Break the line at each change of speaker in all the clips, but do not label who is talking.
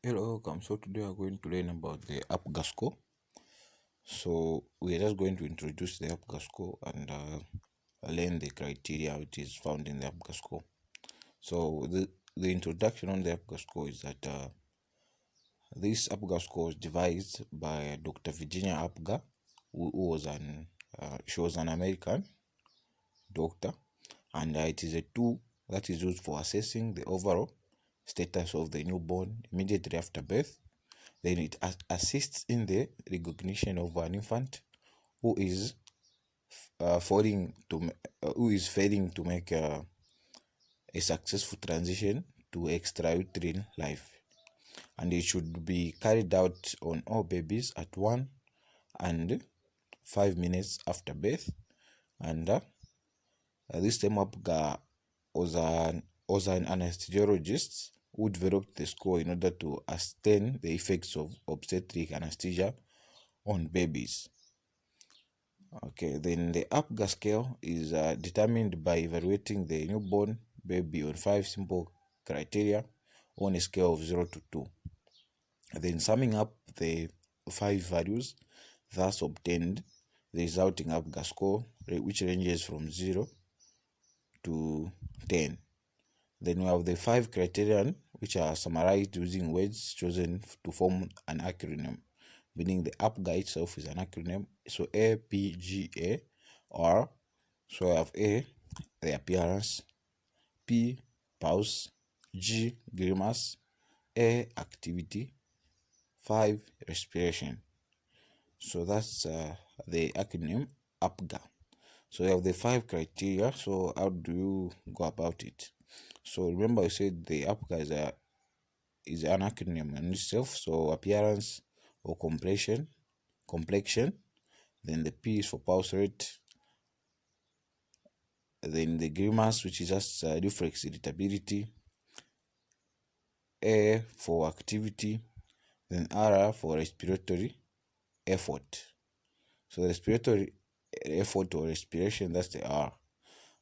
Hello, welcome. So today we are going to learn about the APGAR score. So we are just going to introduce the APGAR score and learn the criteria which is found in the APGAR score. So the introduction on the APGAR score is that this APGAR score was devised by Dr. Virginia APGAR, who was she was an American doctor, and it is a tool that is used for assessing the overall status of the newborn immediately after birth. Then it assists in the recognition of an infant who is failing to make a successful transition to extrauterine life, and it should be carried out on all babies at 1 and 5 minutes after birth. And this time APGAR was an anesthesiologist who developed the score in order to ascertain the effects of obstetric anesthesia on babies. Okay, then the APGAR scale is determined by evaluating the newborn baby on 5 simple criteria on a scale of 0 to 2. Then summing up the 5 values thus obtained, the resulting APGAR score, which ranges from 0 to 10. Then we have the 5 criterion, which are summarized using words chosen to form an acronym, meaning the APGAR itself is an acronym. So APGAR. So I have A, the appearance; P, pulse; G, grimace; A, activity; 5, respiration. So that's the acronym APGAR. So we have the 5 criteria. So how do you go about it? So remember I said the APGAR is an acronym in itself. So appearance or complexion. Then the P is for pulse rate. Then the grimace, which is just reflex irritability. A for activity. Then R for respiratory effort. So respiratory effort or respiration, that's the R.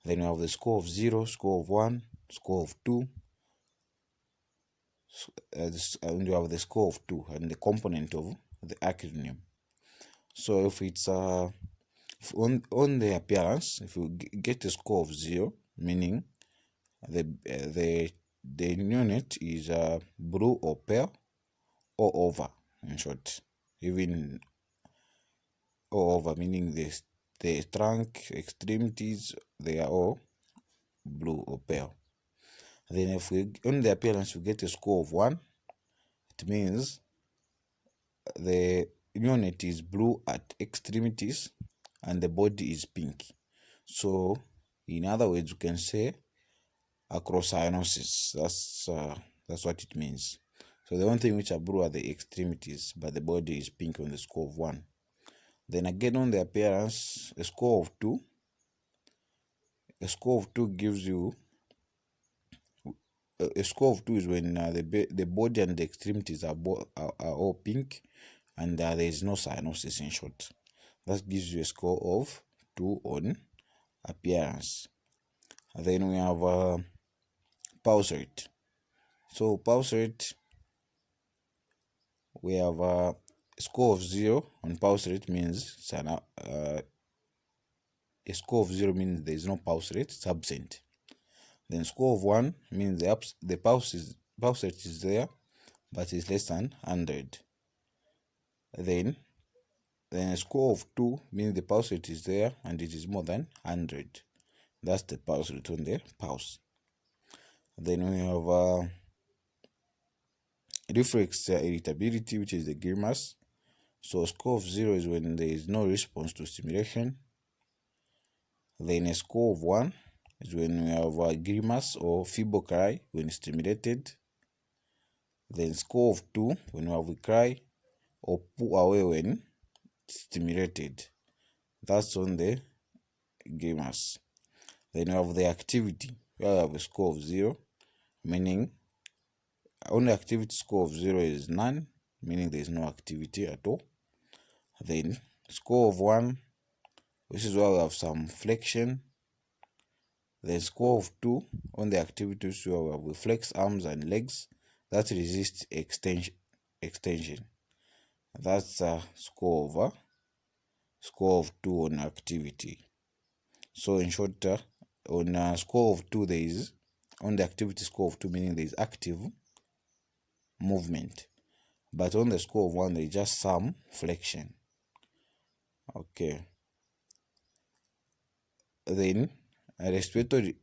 Then you have the score of 0, score of 1, score of 2, and you have the score of 2 and the component of the acronym. So if it's on the appearance, if you get a score of 0, meaning the unit is blue or pale or over, in short, even or over, meaning the trunk extremities, they are all blue or pale. Then if we on the appearance you get a score of 1, it means the unit is blue at extremities and the body is pink. So in other words, you can say acrocyanosis. That's what it means. So the only thing which are blue are the extremities, but the body is pink on the score of 1. Then again on the appearance, a score of 2. A score of 2 gives you a score of 2 is when the body and the extremities are all pink and there is no cyanosis, in short. That gives you a score of 2 on appearance. And then we have pulse rate. So pulse rate, we have a score of 0 on pulse rate means a score of 0 means there is no pulse rate, it's absent. Then score of 1 means the pulse rate is there, but it's less than 100. Then a score of 2 means the pulse rate is there and it is more than 100. That's the pulse rate on the pulse. Then we have reflex irritability, which is the grimace. So a score of 0 is when there is no response to stimulation. Then a score of 1 is when we have a grimace or feeble cry when stimulated. Then score of 2 when we have a cry or pull away when stimulated. That's on the grimace. Then we have the activity. We have a score of 0, meaning only activity score of 0 is none, meaning there is no activity at all. Then score of 1, this is where we have some flexion. Then score of 2 on the activities where we have flex arms and legs, that resist extension. That's a score of 2 on activity. So in short, on a score of 2, there is on the activity score of 2, meaning there is active movement, but on the score of 1, there is just some flexion. Okay. Then respiratory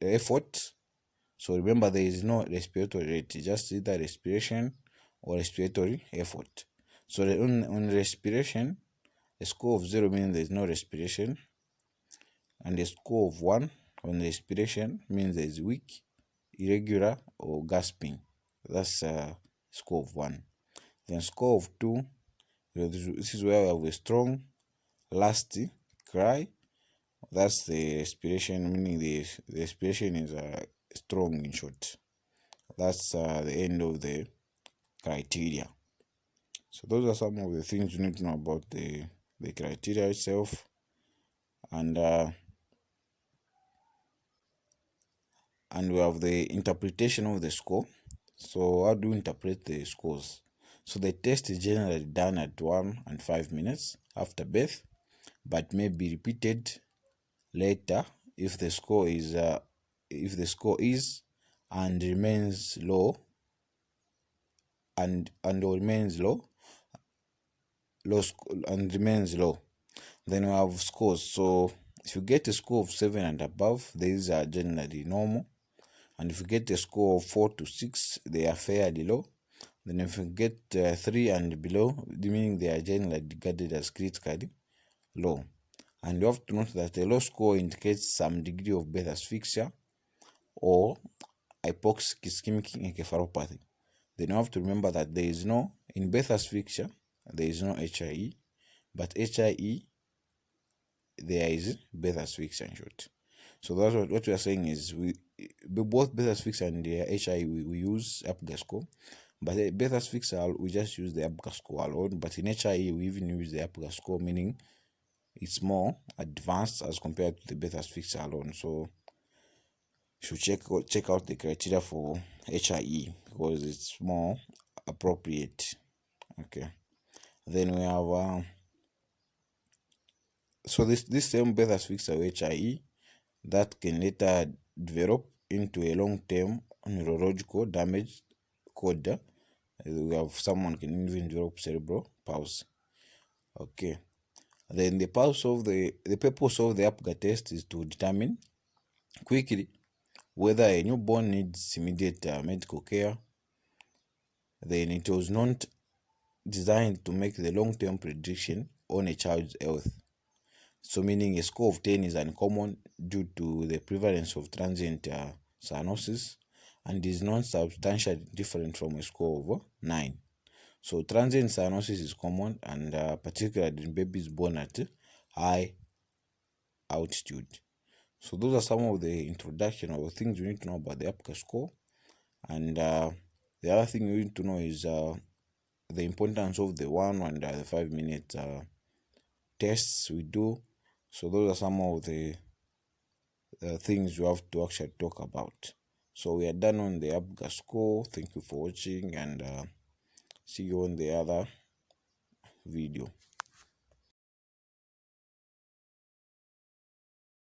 effort. So remember, there is no respiratory rate, just either respiration or respiratory effort. So on respiration, a score of 0 means there is no respiration, and a score of 1 on respiration means there is weak, irregular, or gasping. That's a score of 1. Then score of 2, this is where we have a strong, lasty cry. That's the respiration, meaning the respiration is strong in short. That's the end of the criteria. So those are some of the things you need to know about the criteria itself, and we have the interpretation of the score. So how do you interpret the scores? So the test is generally done at 1 and 5 minutes after birth, but may be repeated later if the score is and remains low and remains low and remains low. Then we have scores. So if you get a score of 7 and above, these are generally normal. And if you get a score of 4 to 6, they are fairly low. Then if you get 3 and below, meaning they are generally regarded as critically low. And you have to note that a low score indicates some degree of birth asphyxia or hypoxic ischemic encephalopathy. Then you have to remember that in birth asphyxia, there is no HIE, but HIE, there is birth asphyxia in short. So that's what we are saying is both birth asphyxia and the HIE, we use APGAR score, but birth asphyxia, we just use the APGAR score alone, but in HIE, we even use the APGAR score, meaning it's more advanced as compared to the birth asphyxia alone. So you should check out the criteria for HIE because it's more appropriate. Okay. Then we have so this same birth asphyxia or HIE that can later develop into a long-term neurological damage called we have someone can even develop cerebral palsy. Okay. Then the purpose of the APGAR test is to determine quickly whether a newborn needs immediate medical care. Then it was not designed to make the long-term prediction on a child's health. So meaning a score of 10 is uncommon due to the prevalence of transient cyanosis and is not substantially different from a score of 9. So transient cyanosis is common, and particularly in babies born at high altitude. So those are some of the introduction of the things you need to know about the APGAR score. And the other thing you need to know is the importance of the 1 and the 5 minute tests we do. So those are some of the things you have to actually talk about. So we are done on the APGAR score. Thank you for watching, and see you on the other video.